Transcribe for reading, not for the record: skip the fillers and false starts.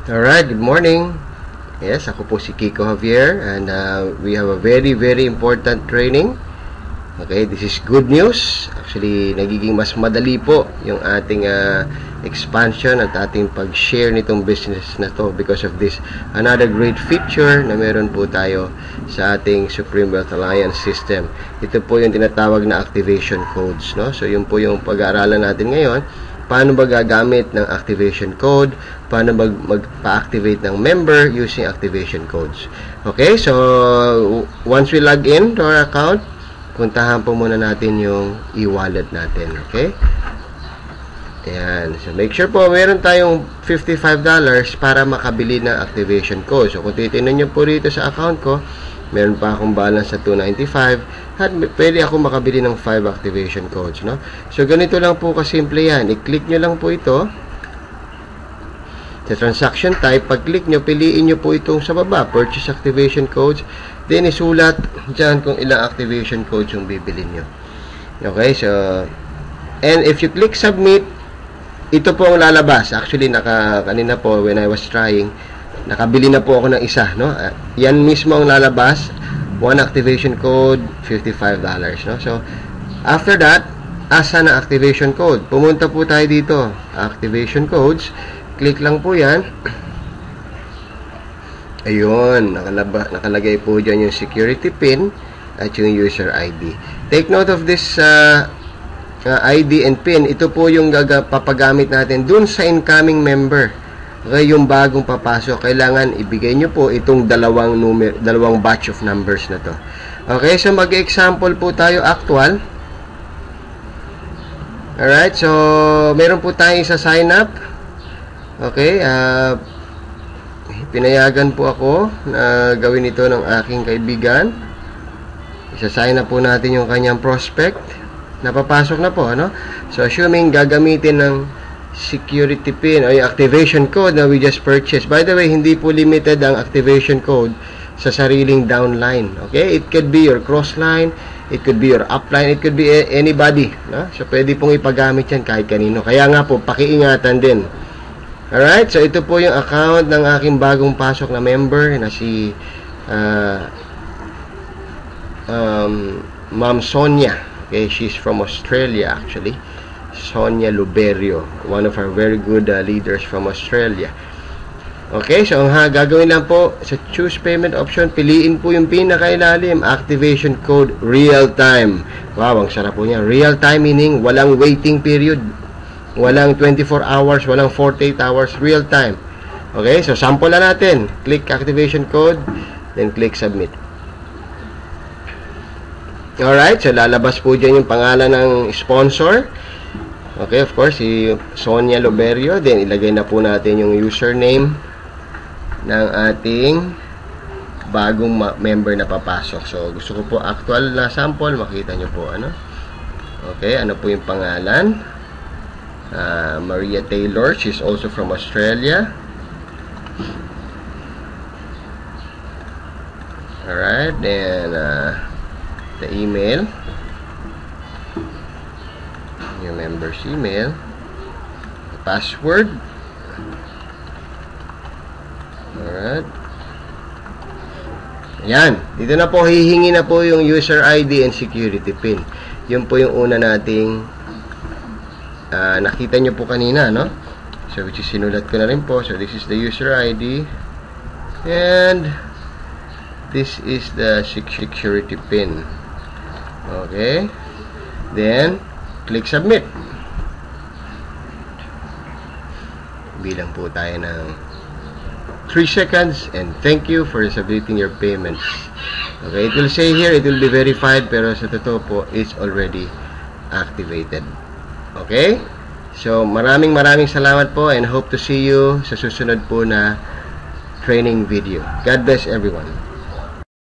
Alright, good morning. Yes, ako po si Kiko Javier and we have a very important training. Okay, this is good news. Actually, nagiging mas madali po yung ating expansion at ating pag-share nitong business na to because of this another great feature na meron po tayo sa ating Supreme Wealth Alliance system. Ito po yung tinatawag na activation codes, no? So, yun po yung pag-aaralan natin ngayon. Paano ba gagamit ng activation code? Paano magpa-activate ng member using activation codes? Okay, so once we log in to our account, puntahan po muna natin yung e-wallet natin. Okay? Ayan. So make sure po meron tayong $55 para makabili ng activation code. So kung titignan nyo po rito sa account ko, meron pa akong balance sa $295 at pwede ako makabili ng 5 activation codes, no? So ganito lang po kasimple yan. I-click nyo lang po ito sa transaction type. Pag-click nyo, piliin nyo po itong sa baba, purchase activation codes, then isulat dyan kung ilang activation codes yung bibili nyo. Okay, so and if you click submit, ito po ang lalabas. Actually, kanina po when I was trying, nakabili na po ako ng isa, no? Yan mismo ang lalabas. One activation code, $55, no? So, after that, asa na activation code? Pumunta po tayo dito. Activation codes. Click lang po yan. Ayun, nakalagay po dyan yung security pin at yung user ID. Take note of this ID and pin. Ito po yung papagamit natin dun sa incoming member. Okay, yung bagong papasok, kailangan ibigay nyo po itong dalawang batch of numbers na to. Okay, so mag-example po tayo actual. Alright, so meron po tayong isa sign up. Okay, pinayagan po ako na gawin ito ng aking kaibigan. Isa-sign up po natin yung kanyang prospect. Napapasok na po, ano? So assuming gagamitin ng security pin o yung activation code na we just purchased. By the way, hindi po limited ang activation code sa sariling downline. Okay? It could be your crossline, it could be your upline, it could be anybody. No? So, pwede pong ipagamit yan kahit kanino. Kaya nga po, pakiingatan din. Alright? So, ito po yung account ng aking bagong pasok na member na si Ma'am Sonia. Okay? She's from Australia actually. Sonia Luberio, one of our very good leaders from Australia. Okay, so ang gagawin lang po sa choose payment option, piliin po yung pinakailalim, activation code real time. Wow, ang sarap po niya. Real time meaning walang waiting period, walang 24 hours, walang 48 hours, real time. Okay, so sample na natin. Click activation code, then click submit. Alright, so lalabas po dyan yung pangalan ng sponsor. Okay, of course, si Sonia Luberio. Then, ilagay na po natin yung username ng ating bagong member na papasok. So, gusto ko po actual na sample. Makita nyo po, ano? Okay, ano po yung pangalan? Maria Taylor. She's also from Australia. Alright, then, the email. Yung member's email, password. Alright. Yan. Dito na po, hihingi na po yung user ID and security pin. Yun po yung una nating nakita nyo po kanina, no? So, which is sinulat ko na rin po. So, this is the user ID and this is the security pin. Okay. Then, click submit. Bilang po tayo ng 3 seconds and thank you for submitting your payment. Okay, it will say here, it will be verified, pero sa totoo po, it's already activated. Okay? So, maraming salamat po and hope to see you sa susunod po na training video. God bless everyone.